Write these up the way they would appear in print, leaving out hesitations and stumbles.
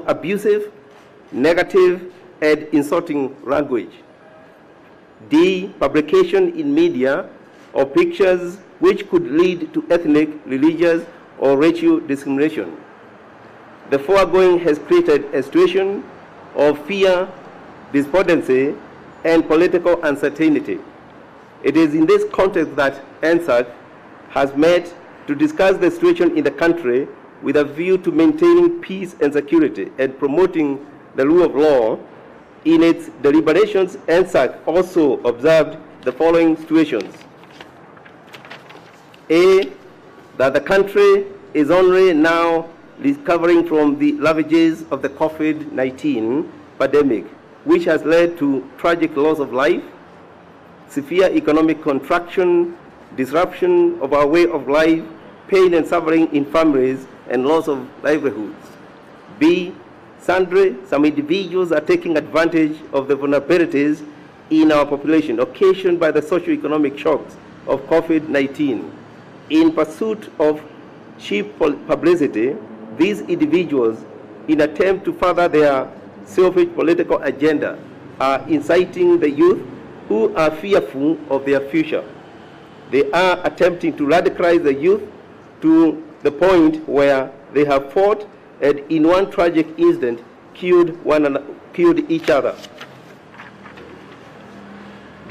abusive, negative, and insulting language. D, publication in media of pictures which could lead to ethnic, religious, or racial discrimination. The foregoing has created a situation of fear, despondency, and political uncertainty. It is in this context that NSAC has met to discuss the situation in the country with a view to maintaining peace and security and promoting the rule of law. In its deliberations, NSAC also observed the following situations. A, that the country is only now recovering from the ravages of the COVID-19 pandemic, which has led to tragic loss of life, severe economic contraction, disruption of our way of life, pain and suffering in families, and loss of livelihoods. B, some individuals are taking advantage of the vulnerabilities in our population occasioned by the socio-economic shocks of COVID-19. In pursuit of cheap publicity, these individuals, in attempt to further their selfish political agenda, are inciting the youth who are fearful of their future. They are attempting to radicalize the youth to the point where they have fought and in one tragic incident killed each other.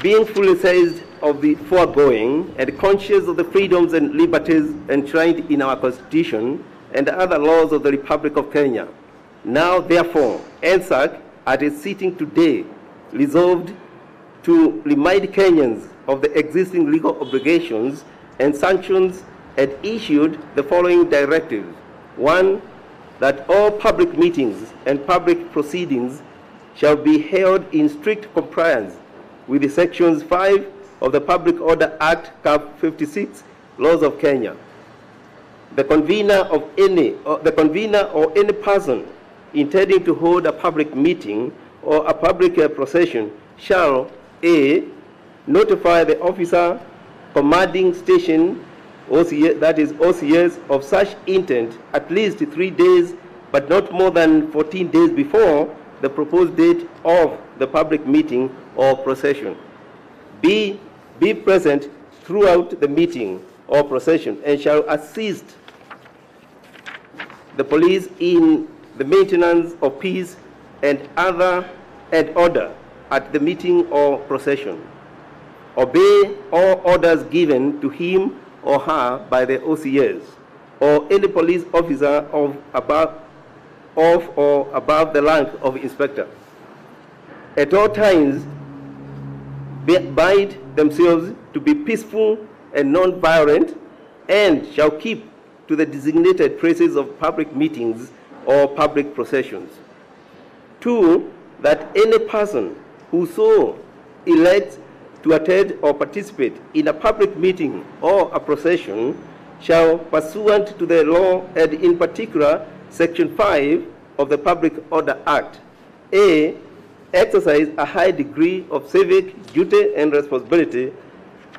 Being fully seized of the foregoing and conscious of the freedoms and liberties enshrined in our Constitution and other laws of the Republic of Kenya, now therefore NSAC at its sitting today resolved to remind Kenyans of the existing legal obligations and sanctions and issued the following directives. 1, that all public meetings and public proceedings shall be held in strict compliance with the Sections 5 of the Public Order Act, Cap 56, Laws of Kenya. The convener or any person intending to hold a public meeting or a public procession shall A, notify the officer commanding station, OCS, that is OCS, of such intent at least 3 days, but not more than 14 days before the proposed date of the public meeting or procession. B, be present throughout the meeting or procession and shall assist the police in the maintenance of peace and order at the meeting or procession. Obey all orders given to him or her by the OCS or any police officer of or above the rank of inspector. At all times, bind themselves to be peaceful and non-violent and shall keep to the designated places of public meetings or public processions. 2, that any person who so elects to attend or participate in a public meeting or a procession shall, pursuant to the law and in particular Section 5 of the Public Order Act, A, exercise a high degree of civic duty and responsibility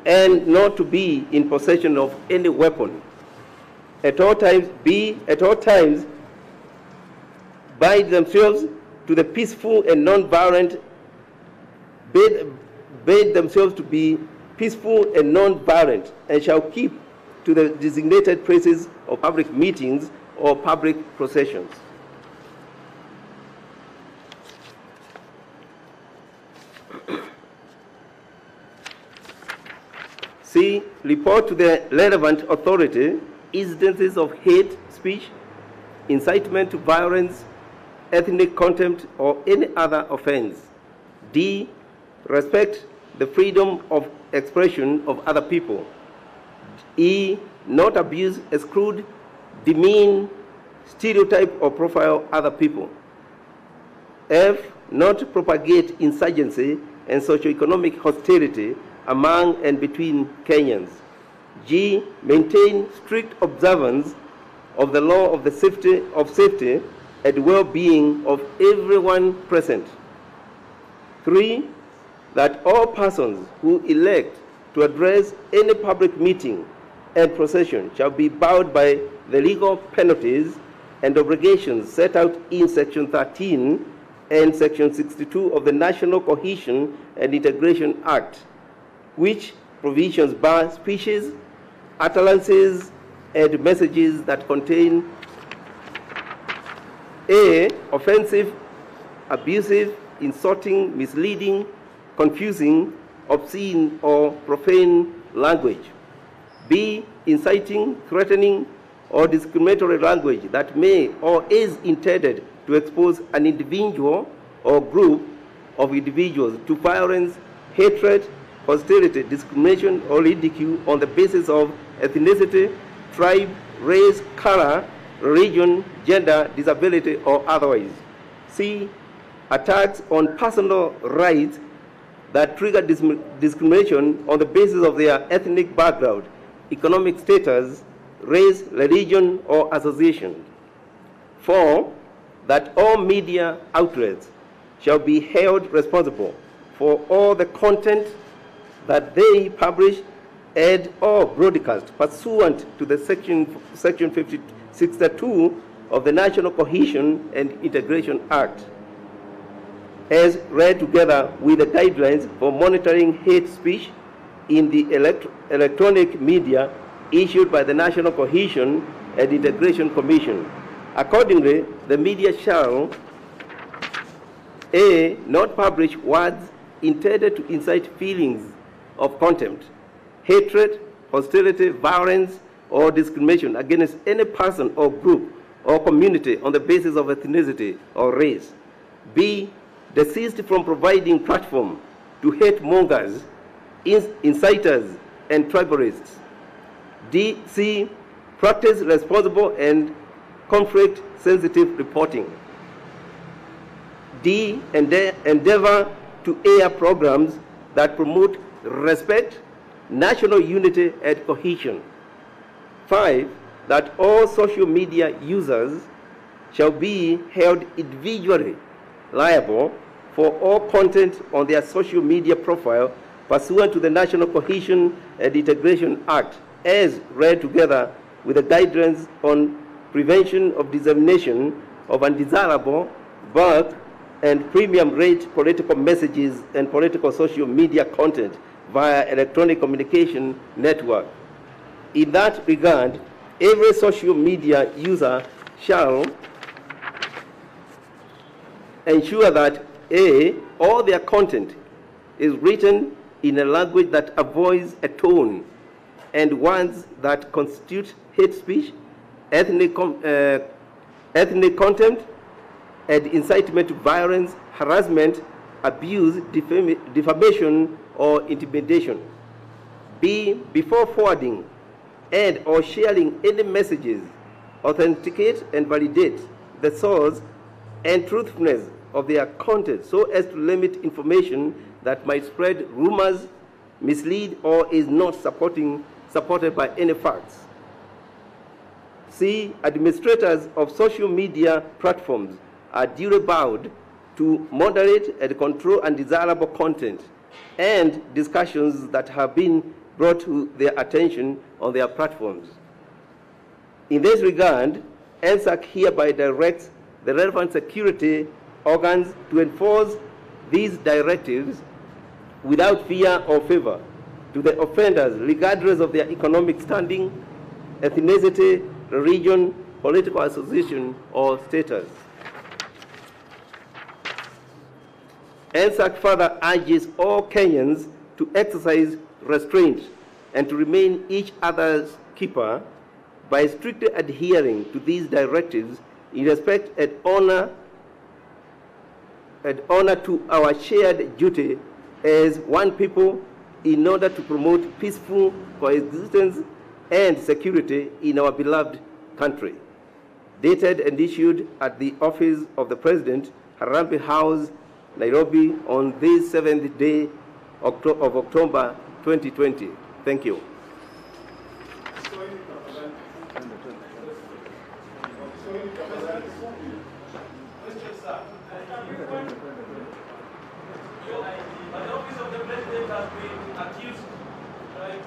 and not to be in possession of any weapon. At all times, B, at all times, bind themselves to the peaceful and non-violent, bid themselves to be peaceful and non-violent, and shall keep to the designated places of public meetings or public processions. C, report to the relevant authority incidences of hate speech, incitement to violence, ethnic contempt, or any other offense. D, respect the freedom of expression of other people. E, not abuse, exclude, demean, stereotype, or profile other people. F, not propagate insurgency and socio-economic hostility among and between Kenyans. G, maintain strict observance of the law of the safety and well-being of everyone present. 3, that all persons who elect to address any public meeting and procession shall be bound by the legal penalties and obligations set out in Section 13 and Section 62 of the National Cohesion and Integration Act, which provisions bar speeches, utterances, and messages that contain A, offensive, abusive, insulting, misleading, confusing, obscene, or profane language. B, inciting, threatening, or discriminatory language that may or is intended to expose an individual or group of individuals to violence, hatred, hostility, discrimination, or ridicule on the basis of ethnicity, tribe, race, color, religion, gender, disability, or otherwise. C, attacks on personal rights that trigger discrimination on the basis of their ethnic background, economic status, race, religion, or association. 4, that all media outlets shall be held responsible for all the content that they publish, add, or broadcast pursuant to the Section 62 of the National Cohesion and Integration Act, as read together with the guidelines for monitoring hate speech in the electronic media issued by the National Cohesion and Integration Commission. Accordingly, the media shall A, not publish words intended to incite feelings of contempt, hatred, hostility, violence, or discrimination against any person or group or community on the basis of ethnicity or race. B, desist from providing platform to hate mongers, inciters, and tribalists. C, practice responsible and conflict-sensitive reporting. D, endeavor to air programs that promote respect, national unity, and cohesion. 5, that all social media users shall be held individually liable for all content on their social media profile pursuant to the National Cohesion and Integration Act, as read together with the guidelines on prevention of dissemination of undesirable, bulk, and premium rate political messages and political social media content via electronic communication network. In that regard, every social media user shall ensure that A, all their content is written in a language that avoids a tone and words that constitute hate speech, ethnic contempt, and incitement to violence, harassment, abuse, defamation, or intimidation. B, before forwarding and or sharing any messages, authenticate and validate the source and truthfulness of their content so as to limit information that might spread rumors, mislead, or is not supported by any facts. C, administrators of social media platforms are duly bound to moderate and control undesirable content and discussions that have been brought to their attention on their platforms. In this regard, NSAC hereby directs the relevant security organs to enforce these directives without fear or favor to the offenders, regardless of their economic standing, ethnicity, religion, political association, or status. NSAC further urges all Kenyans to exercise restraint and to remain each other's keeper by strictly adhering to these directives in respect and honor to our shared duty as one people in order to promote peaceful coexistence and security in our beloved country. Dated and issued at the office of the President, Harambee House, Nairobi, on this 7th day of October 2020. Thank you. The office of the President has been accused of trying to